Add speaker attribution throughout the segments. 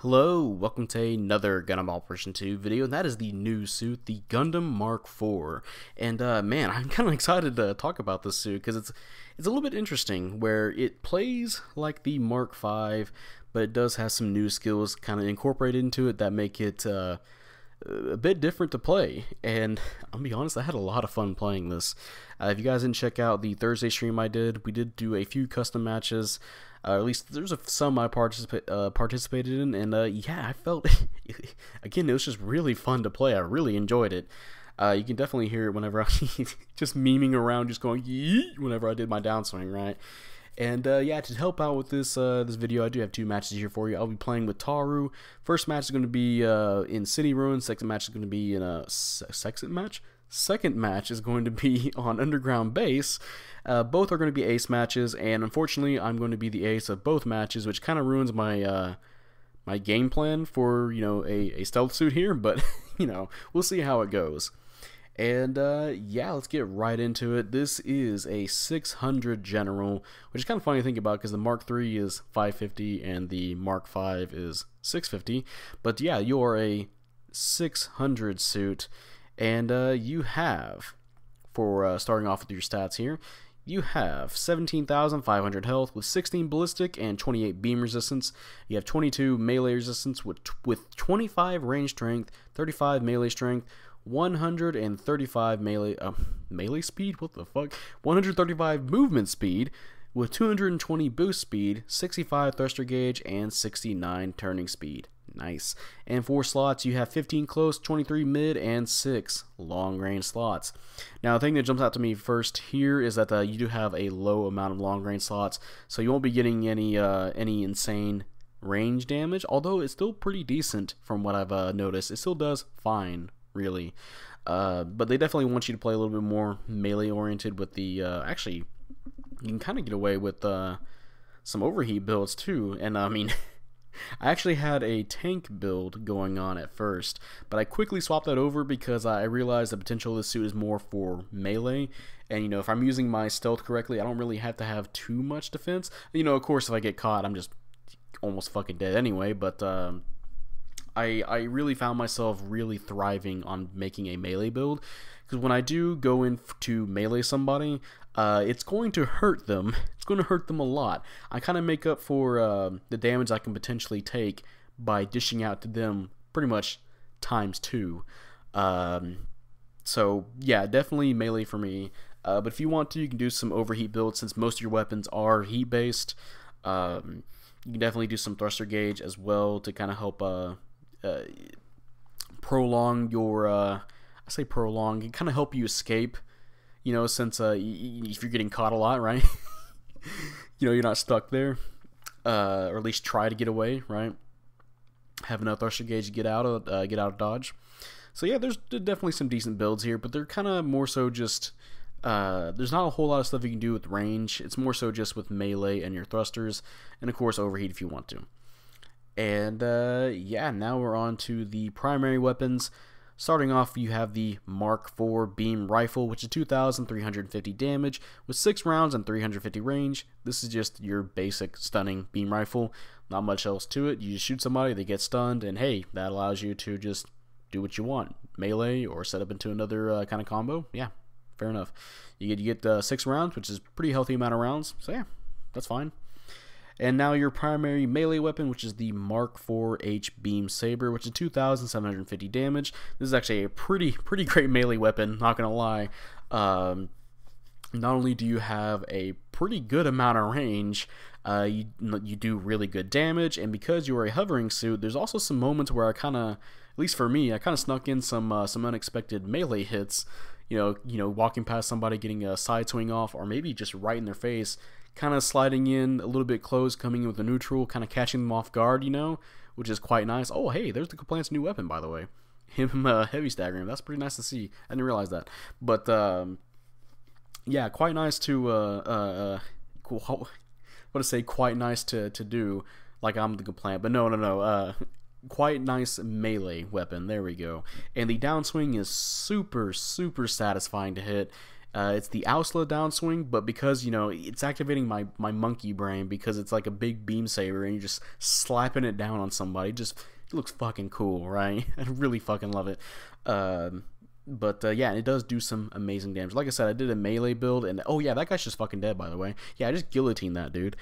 Speaker 1: Hello, welcome to another Gundam Operation 2 video, and that is the new suit, the Gundam Mark IV. And man, I'm kind of excited to talk about this suit because it's a little bit interesting, where it plays like the Mark V, but it does have some new skills kind of incorporated into it that make it a bit different to play. And I'll be honest, I had a lot of fun playing this. If you guys didn't check out the Thursday stream we did do a few custom matches. At least there's some I participated in, and yeah, I felt again, it was just really fun to play. I really enjoyed it. You can definitely hear it whenever I just memeing around, just going yeet whenever I did my downswing, right? And yeah, to help out with this this video, I do have two matches here for you. I'll be playing with Taru. First match is going to be in City Ruins. Second match is going to be in a Second match is going to be on Underground Base. Both are going to be ace matches, and unfortunately, I'm going to be the ace of both matches, which kind of ruins my my game plan for a stealth suit here. But we'll see how it goes. And yeah, let's get right into it. This is a 600 general, which is kind of funny to think about because the Mark III is 550 and the Mark V is 650. But yeah, you're a 600 suit. And you have, for starting off with your stats here, you have 17,500 health with 16 ballistic and 28 beam resistance. You have 22 melee resistance with 25 range strength, 35 melee strength, 135 melee speed? What the fuck? 135 movement speed with 220 boost speed, 65 thruster gauge, and 69 turning speed. Nice. And 4 slots, you have 15 close, 23 mid, and 6 long range slots. Now, the thing that jumps out to me first here is that you do have a low amount of long range slots, so you won't be getting any insane range damage, although it's still pretty decent from what I've noticed. It still does fine, really. But they definitely want you to play a little bit more melee oriented with the, actually, you can kind of get away with some overheat builds too, and I mean... I actually had a tank build going on at first, but I quickly swapped that over because I realized the potential of this suit is more for melee, and if I'm using my stealth correctly, I don't really have to have too much defense. Of course, if I get caught, I'm just almost fucking dead anyway, but I really found myself really thriving on making a melee build, because when I do go in to melee somebody, it's going to hurt them. It's going to hurt them a lot. I kind of make up for the damage I can potentially take by dishing out to them pretty much ×2. So yeah, definitely melee for me. But if you want to, you can do some overheat builds since most of your weapons are heat based. You can definitely do some thruster gauge as well to kind of help prolong your I say prolong, it kind of help you escape, since if you're getting caught a lot, right? You're not stuck there, or at least try to get away, right? Have enough thruster gauge to get out of dodge. So yeah, there's definitely some decent builds here, but they're kind of more so just there's not a whole lot of stuff you can do with range. It's more so just with melee and your thrusters, and of course overheat if you want to. And yeah, now we're on to the primary weapons. Starting off, you have the Mark IV beam rifle, which is 2,350 damage with 6 rounds and 350 range. This is just your basic stunning beam rifle. Not much else to it. You just shoot somebody, they get stunned, and hey, that allows you to just do what you want. Melee or set up into another kind of combo. Yeah, fair enough. You get 6 rounds, which is a pretty healthy amount of rounds. So yeah, that's fine. And now your primary melee weapon, which is the Mark IV H Beam Saber, which is 2,750 damage. This is actually a pretty great melee weapon, not gonna lie. Not only do you have a pretty good amount of range, you do really good damage, and because you are a hovering suit, there's also some moments where I kind of, at least for me, I kind of snuck in some unexpected melee hits. Walking past somebody, getting a side swing off, or maybe just right in their face, kind of sliding in a little bit close, coming in with a neutral, kind of catching them off guard, which is quite nice. Oh, hey, there's the Complaint's new weapon, by the way. Him heavy staggering. That's pretty nice to see. I didn't realize that. But, yeah, quite nice to, quite nice to do, like I'm the Complaint. But no. Quite nice melee weapon. There we go. And the downswing is super satisfying to hit. It's the Ausla downswing, but because, you know, it's activating my monkey brain because it's like a big beam saber and you're just slapping it down on somebody. It looks fucking cool, right? I really fucking love it. Yeah, it does do some amazing damage. Like I said, I did a melee build, and oh yeah, that guy's just fucking dead, by the way. Yeah, I just guillotined that dude.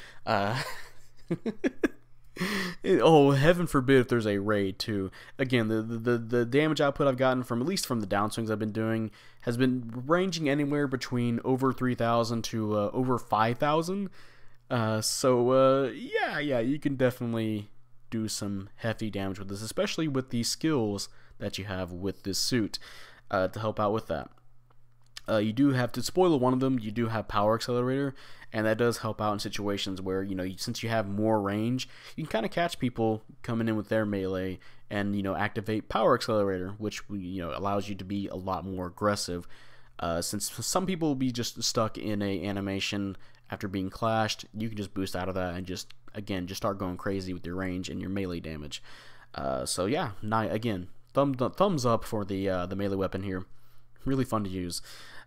Speaker 1: Oh, heaven forbid if there's a raid too. Again, the damage output I've gotten from, at least from the downswings I've been doing, has been ranging anywhere between over 3,000 to over 5,000. Yeah, you can definitely do some hefty damage with this, especially with the skills that you have with this suit to help out with that. You do have, to spoil one of them, you do have power accelerator, and that does help out in situations where, you know, since you have more range, you can kind of catch people coming in with their melee and, you know, activate power accelerator, which, you know, allows you to be a lot more aggressive. Since some people will be just stuck in a animation after being clashed, you can just boost out of that and just start going crazy with your range and your melee damage. So yeah, again, thumbs up for the melee weapon here. Really fun to use.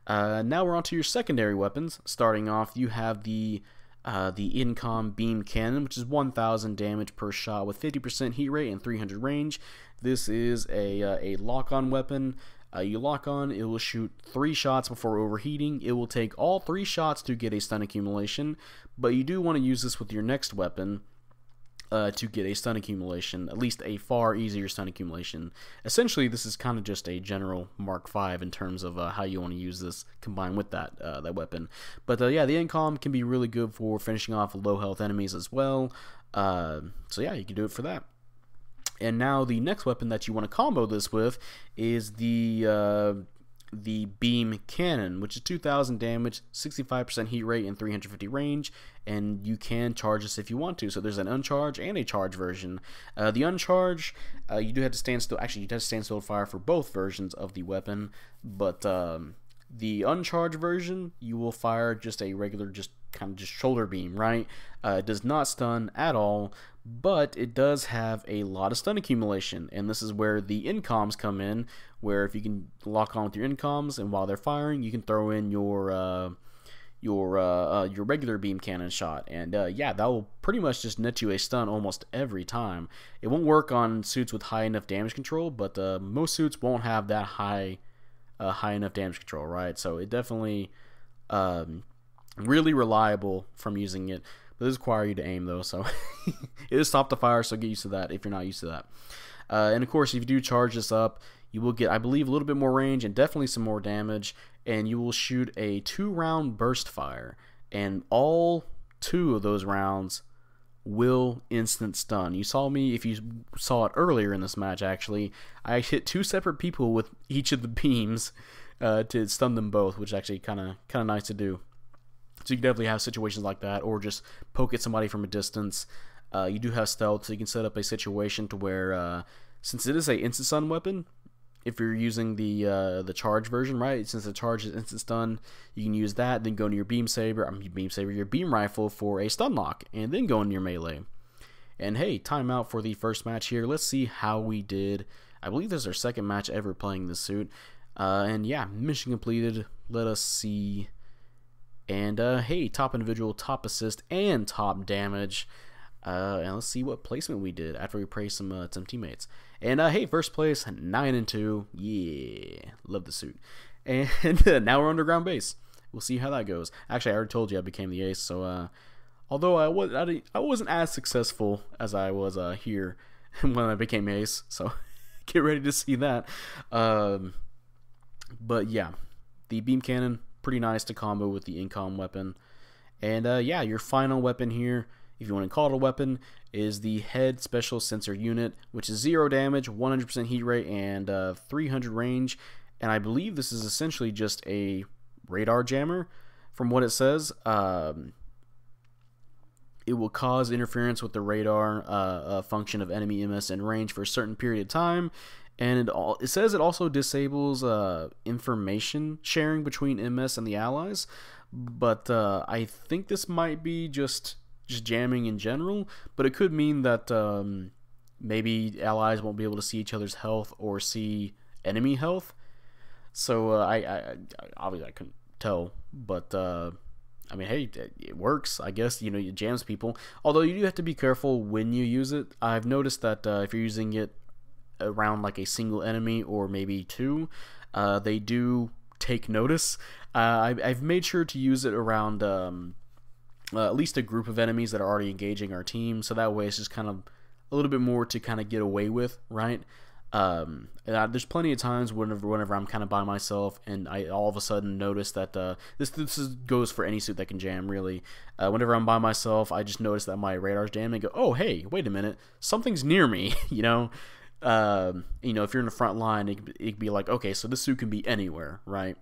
Speaker 1: Now we're on to your secondary weapons. Starting off, you have the Incom Beam Cannon, which is 1,000 damage per shot with 50% heat rate and 300 range. This is a lock-on weapon. You lock on, it will shoot 3 shots before overheating. It will take all 3 shots to get a stun accumulation, but you do want to use this with your next weapon to get a stun accumulation, at least a far easier stun accumulation. Essentially, this is kind of just a general Mark V in terms of how you want to use this combined with that weapon. But yeah, the Incom can be really good for finishing off low health enemies as well. So yeah, you can do it for that. And now the next weapon that you want to combo this with is the Beam Cannon, which is 2,000 damage, 65% heat rate, and 350 range, and you can charge this if you want to. So there's an uncharge and a charge version. The uncharge, you do have to stand still. Actually, you have to stand still to fire for both versions of the weapon, but the uncharged version, you will fire just a regular, just shoulder beam, right? It does not stun at all, but it does have a lot of stun accumulation, and this is where the incoms come in, where if you can lock on with your incoms, and while they're firing, you can throw in your regular beam cannon shot, and yeah, that will pretty much just net you a stun almost every time. It won't work on suits with high enough damage control, but most suits won't have that high enough damage control, right? So it definitely really reliable from using it. But this requires you to aim though, so it is stop the fire, so get used to that if you're not used to that. And of course, if you do charge this up, you will get, I believe, a little bit more range and definitely some more damage, and you will shoot a 2-round burst fire, and all 2 of those rounds will instant stun. You saw me, if you saw it earlier in this match, actually, I hit 2 separate people with each of the beams to stun them both, which is actually kind of nice to do. So you can definitely have situations like that, or just poke at somebody from a distance. You do have stealth, so you can set up a situation to where, since it is a instant stun weapon, if you're using the charge version, right? Since the charge is instant stun, you can use that, then go into your your beam rifle for a stun lock, and then go into your melee. And hey, timeout for the first match here. Let's see how we did. I believe this is our second match ever playing this suit. And yeah, mission completed. Let us see. And hey, top individual, top assist, and top damage. And let's see what placement we did after we praised some teammates. And hey, first place, 9-2. Yeah, love the suit. And now we're underground base. We'll see how that goes. Actually, I already told you I became the ace. So although I wasn't as successful as I was here when I became ace. So get ready to see that. But yeah, the beam cannon, pretty nice to combo with the incom weapon. And yeah, your final weapon here, if you want to call it a weapon, is the head special sensor unit, which is 0 damage, 100% heat rate, and 300 range. And I believe this is essentially just a radar jammer. From what it says, it will cause interference with the radar function of enemy MS in range for a certain period of time. And it says it also disables information sharing between MS and the allies. But I think this might be just jamming in general, but it could mean that maybe allies won't be able to see each other's health or see enemy health. So I obviously I tell, but I mean, hey, it works, I guess. You know, it jams people. Although you do have to be careful when you use it. I've noticed that if you're using it around like a single enemy or maybe two, they do take notice. I've made sure to use it around at least a group of enemies that are already engaging our team, so that way it's just kind of a little bit more to kind of get away with, right? There's plenty of times whenever I'm kind of by myself and I all of a sudden notice that goes for any suit that can jam, really. Whenever I'm by myself, I just notice that my radar's jamming and go, oh hey, wait a minute, something's near me. You know, if you're in the front line, it'd be like, okay, so this suit can be anywhere, right?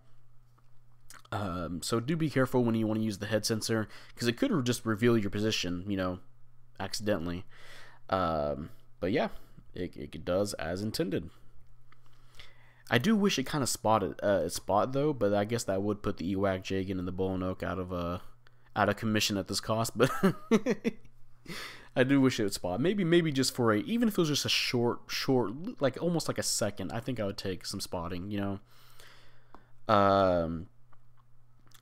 Speaker 1: So do be careful when you want to use the head sensor, because it could just reveal your position, you know, accidentally. But yeah, it does as intended. I do wish it kind of spotted spot though, but I guess that would put the Ewak Jagan and the Bulanoke out of commission at this cost. But I do wish it would spot. Maybe just for even if it was just a short, like almost like a second. I think I would take some spotting, you know.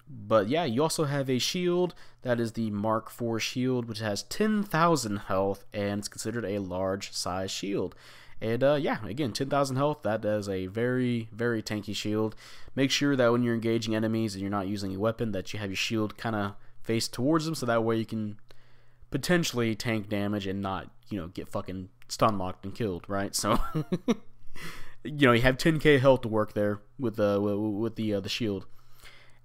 Speaker 1: But yeah, you also have a shield that is the Mark IV shield, which has 10,000 health and it's considered a large size shield. And yeah, again, 10,000 health, that is a very, very tanky shield. Make sure that when you're engaging enemies and you're not using a weapon, that you have your shield kind of faced towards them, so that way you can potentially tank damage and not, you know, get fucking stun locked and killed, right? So, you know, you have 10k health to work there with the shield.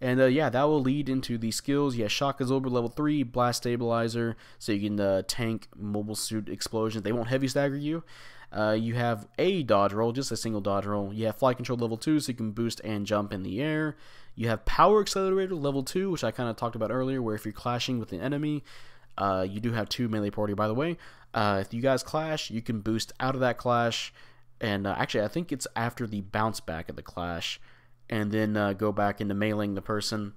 Speaker 1: And yeah, that will lead into the skills. You have Shock Absorber level 3, Blast Stabilizer, so you can tank mobile suit explosions. They won't heavy stagger you. You have a dodge roll, just a single dodge roll. You have Flight Control level 2, so you can boost and jump in the air. You have Power Accelerator level 2, which I kind of talked about earlier, where if you're clashing with an enemy, you do have 2 melee party, by the way. If you guys clash, you can boost out of that clash. And actually, I think it's after the bounce back of the clash, and then go back into meleeing the person.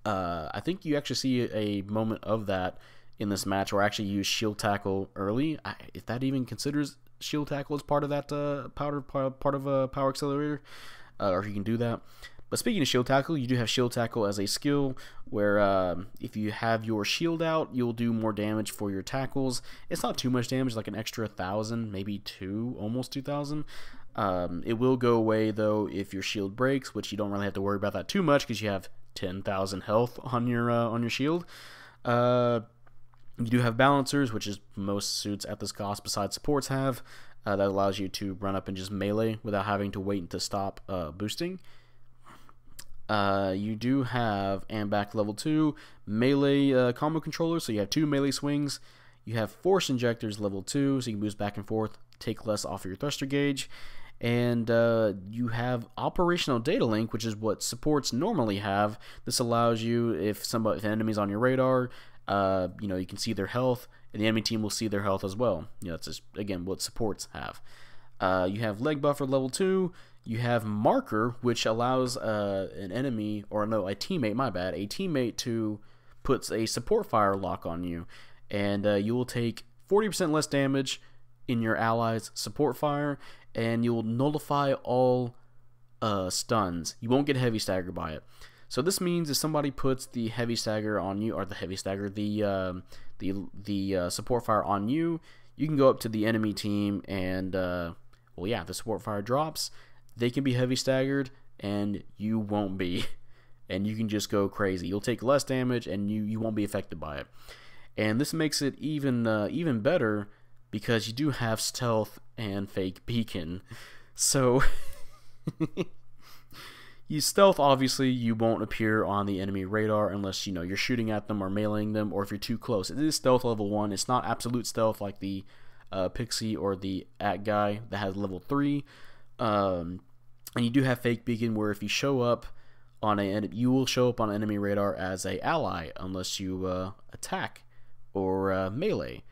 Speaker 1: I think you actually see a moment of that in this match where I actually use shield tackle early. If that even considers shield tackle as part of that part of a power accelerator, or if you can do that. But speaking of shield tackle, you do have shield tackle as a skill where if you have your shield out, you'll do more damage for your tackles. It's not too much damage, like an extra 1,000, maybe almost 2,000. It will go away though if your shield breaks, which you don't really have to worry about that too much because you have 10,000 health on your shield. You do have balancers, which is most suits at this cost besides supports have. That allows you to run up and just melee without having to wait to stop boosting. You do have Ambac level 2 melee combo controller, so you have 2 melee swings. You have Force Injectors level 2, so you can boost back and forth, take less off of your thruster gauge. And you have Operational Data Link, which is what supports normally have. This allows you, if an enemy's on your radar, you know, you can see their health, and the enemy team will see their health as well. You know, that's just, again, what supports have. You have Leg Buffer level 2. You have Marker, which allows an enemy, or no, a teammate, my bad, a teammate to put a support fire lock on you, and you will take 40% less damage in your allies' support fire, and you will nullify all stuns. You won't get heavy stagger by it. So this means if somebody puts the heavy stagger on you, or the heavy stagger, the support fire on you, you can go up to the enemy team and well, yeah, the support fire drops. They can be heavy staggered, and you won't be, and you can just go crazy. You'll take less damage, and you won't be affected by it. And this makes it even better because you do have stealth and fake beacon. So you stealth, obviously you won't appear on the enemy radar unless you know you're shooting at them or meleeing them, or if you're too close. It is stealth level 1. It's not absolute stealth like the Pixie or the At guy that has level 3. And you do have fake beacon, where if you show up on you will show up on enemy radar as a ally unless you attack or melee.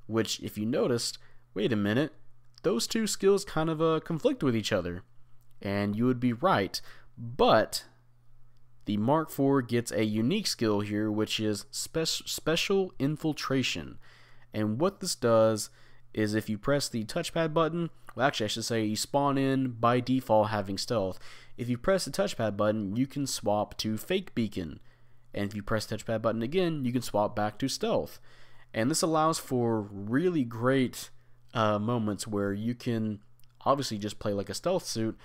Speaker 1: Which, if you noticed, wait a minute, those two skills kind of conflict with each other, and you would be right. But the Mark IV gets a unique skill here, which is Special Infiltration. And what this does is if you press the touchpad button, well actually I should say you spawn in by default having stealth. If you press the touchpad button, you can swap to fake beacon. And if you press the touchpad button again, you can swap back to stealth. And this allows for really great moments where you can obviously just play like a stealth suit,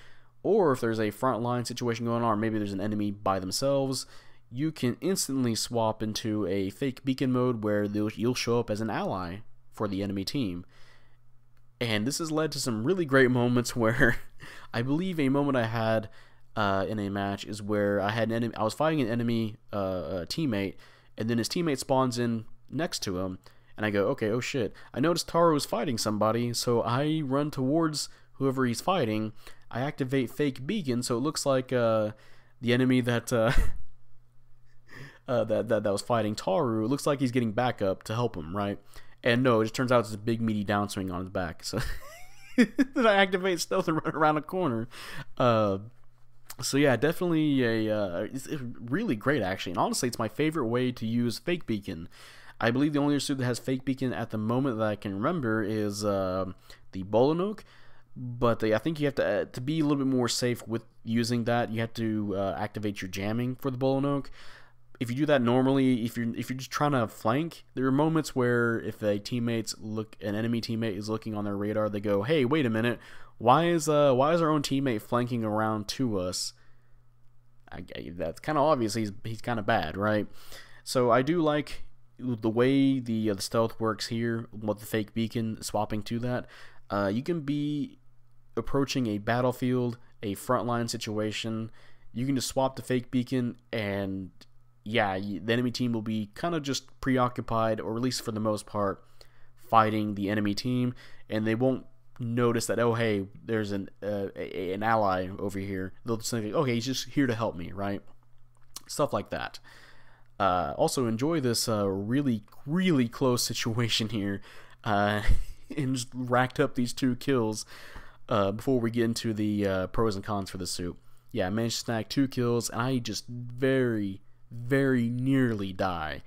Speaker 1: or if there's a frontline situation going on, or maybe there's an enemy by themselves, you can instantly swap into a fake beacon mode where you'll show up as an ally for the enemy team. And this has led to some really great moments where I believe a moment I had in a match is where I was fighting an enemy teammate, and then his teammate spawns in next to him, and I go, okay, oh shit, I noticed Taro is fighting somebody, so I run towards whoever he's fighting. I activate fake beacon, so it looks like the enemy that that was fighting Taru, it looks like he's getting back up to help him, right? And no, it just turns out it's a big meaty downswing on his back. So then I activate stealth and run around a corner. So yeah, definitely it's really great actually. And honestly, it's my favorite way to use fake beacon. I believe the only suit that has fake beacon at the moment that I can remember is the Bolanoke. But I think you have to be a little bit more safe with using that. You have to activate your jamming for the Bolanoke. If you do that normally, if you're just trying to flank, there are moments where if an enemy teammate is looking on their radar, they go, "Hey, wait a minute, why is our own teammate flanking around to us?" That's kind of obvious. He's kind of bad, right? So I do like the way the stealth works here with the fake beacon swapping to that. You can be approaching a battlefield, a frontline situation. You can just swap the fake beacon, and yeah, the enemy team will be kind of just preoccupied, or at least for the most part, fighting the enemy team, and they won't notice that, oh hey, there's an ally over here. They'll just think, okay, he's just here to help me, right? Stuff like that. Also enjoy this really close situation here, and just racked up these 2 kills before we get into the pros and cons for the suit. Yeah, I managed to snag 2 kills, and I just very nearly die.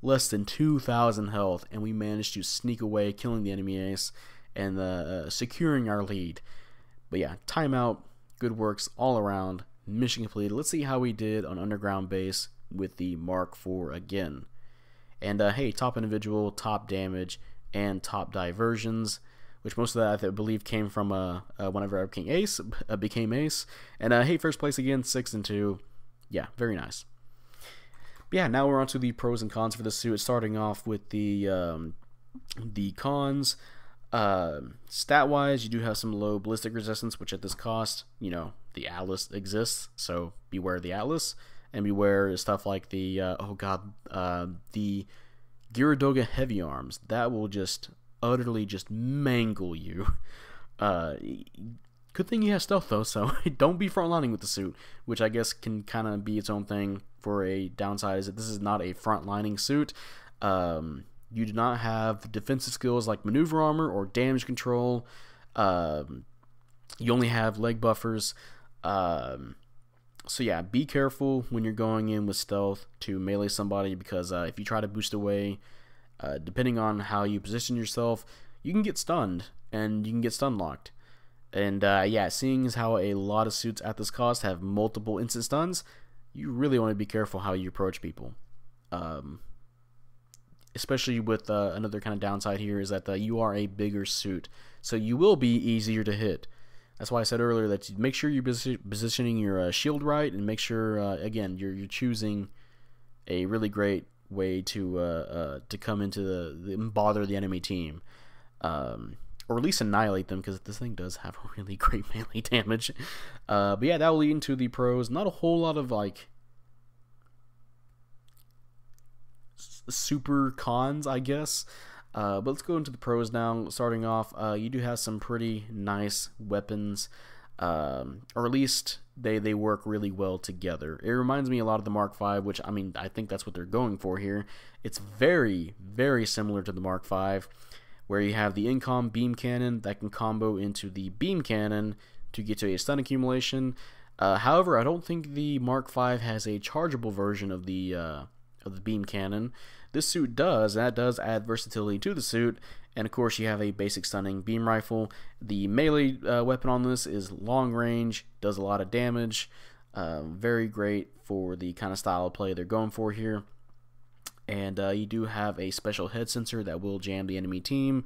Speaker 1: Less than 2,000 health, and we managed to sneak away, killing the enemy ace, and securing our lead. But yeah, timeout, good works all around, mission completed. Let's see how we did on underground base with the Mark IV again. And hey, top individual, top damage, and top diversions, which most of that I believe came from whenever I became ace. And hey, first place again, 6 and 2. Yeah, very nice. But yeah, now we're on to the pros and cons for the suit. Starting off with the cons. Stat wise, you do have some low ballistic resistance, which at this cost, you know, the Atlas exists, so beware the Atlas, and beware stuff like the the Gyaradoga heavy arms. That will just utterly just mangle you. Good thing you have stealth though, so don't be frontlining with the suit, which I guess can kind of be its own thing. For a downside is that this is not a frontlining suit. You do not have defensive skills like Manuever Armor or damage control. You only have leg buffers. So yeah, be careful when you're going in with stealth to melee somebody, because if you try to boost away, depending on how you position yourself, you can get stunned, and you can get stun locked. And yeah, seeing as how a lot of suits at this cost have multiple instant stuns, you really want to be careful how you approach people. Especially with another kind of downside here is that you are a bigger suit, so you will be easier to hit. That's why I said earlier that you make sure you're positioning your shield right, and make sure again you're choosing a really great way to come into and bother the enemy team, or at least annihilate them, because this thing does have really great melee damage. But yeah, that will lead into the pros. Not a whole lot of like super cons, I guess. But let's go into the pros now. Starting off, you do have some pretty nice weapons, or at least they work really well together. It reminds me a lot of the Mark V, which, I mean, I think that's what they're going for here. It's very similar to the Mark V, where you have the incom beam cannon that can combo into the beam cannon to get to a stun accumulation. However, I don't think the Mark V has a chargeable version of the beam cannon. this suit does, and that does add versatility to the suit. And of course, you have a basic stunning beam rifle. The melee weapon on this is long range, does a lot of damage. Very great for the kind of style of play they're going for here. And you do have a special head sensor that will jam the enemy team.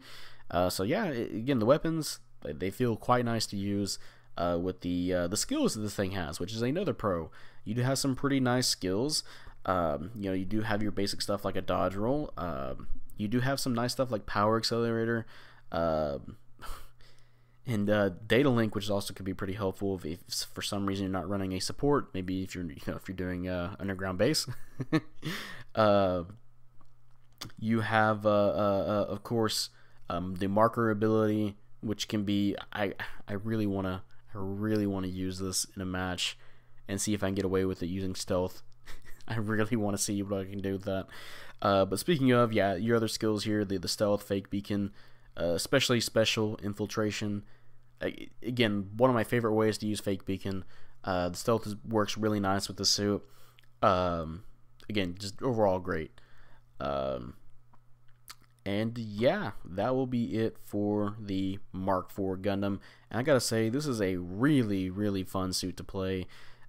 Speaker 1: So yeah, again, the weapons, they feel quite nice to use with the skills that this thing has, which is another pro. You do have some pretty nice skills. You know, you do have your basic stuff like a dodge roll. You do have some nice stuff like power accelerator. And data link, which also could be pretty helpful if for some reason you're not running a support. Maybe if you're if you're doing underground base. You have of course the marker ability, which can be I really wanna use this in a match and see if I can get away with it using stealth. I really want to see what I can do with that. But speaking of, yeah, your other skills here, the stealth, fake beacon, especially special infiltration. Again, one of my favorite ways to use fake beacon. The stealth works really nice with the suit. Again, just overall great. And yeah, that will be it for the Mark IV Gundam. And I gotta say, this is a really fun suit to play.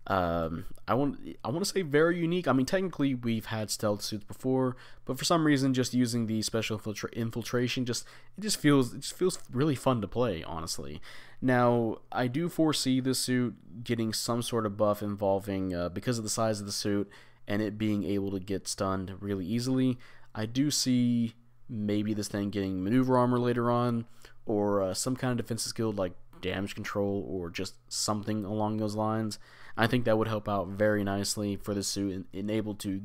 Speaker 1: I want to say very unique. I mean, technically we've had stealth suits before, but for some reason, just using the special infiltration it just feels really fun to play, honestly. Now, I do foresee this suit getting some sort of buff involving because of the size of the suit and it being able to get stunned really easily. I do see maybe this thing getting maneuver armor later on, or some kind of defensive skill like damage control or just something along those lines. I think that would help out very nicely for the suit and able to,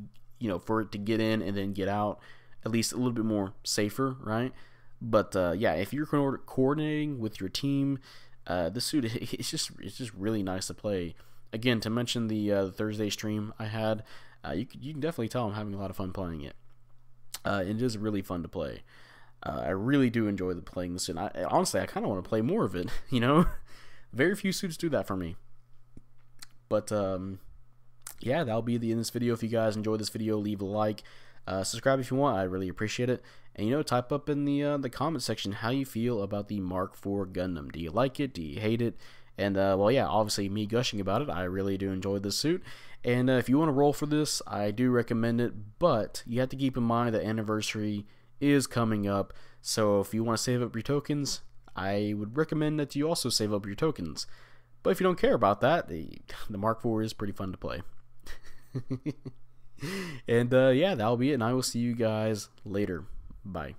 Speaker 1: for it to get in and then get out at least a little bit more safer, right? But yeah, if you're coordinating with your team, this suit it's just really nice to play. Again, to mention the Thursday stream I had, you can definitely tell I'm having a lot of fun playing it. It is really fun to play. I really do enjoy playing this suit. Honestly, I kind of want to play more of it. Very few suits do that for me. But yeah, that'll be the end of this video. If you guys enjoyed this video, leave a like, subscribe if you want. I really appreciate it. And type up in the comment section how you feel about the Mark IV Gundam. Do you like it? Do you hate it? And well, yeah, obviously me gushing about it, I really do enjoy this suit. And if you want to roll for this, I do recommend it. But you have to keep in mind the anniversary is coming up. So if you want to save up your tokens, I would recommend that you also save up your tokens. But if you don't care about that, the Mark IV is pretty fun to play. And yeah, that'll be it, and I will see you guys later. Bye.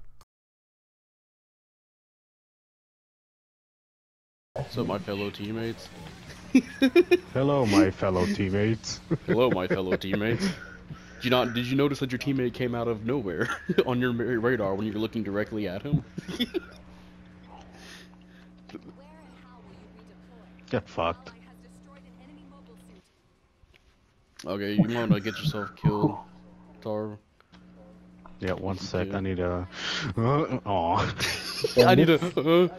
Speaker 1: What's up, my fellow teammates?
Speaker 2: Hello, my fellow teammates.
Speaker 1: Hello, my fellow teammates. Did you notice that your teammate came out of nowhere on your radar when you're looking directly at him?
Speaker 2: Get fucked.
Speaker 1: Okay, you want to get yourself killed, Tar?
Speaker 2: Yeah, one sec. I need a. Aw.
Speaker 1: I need a.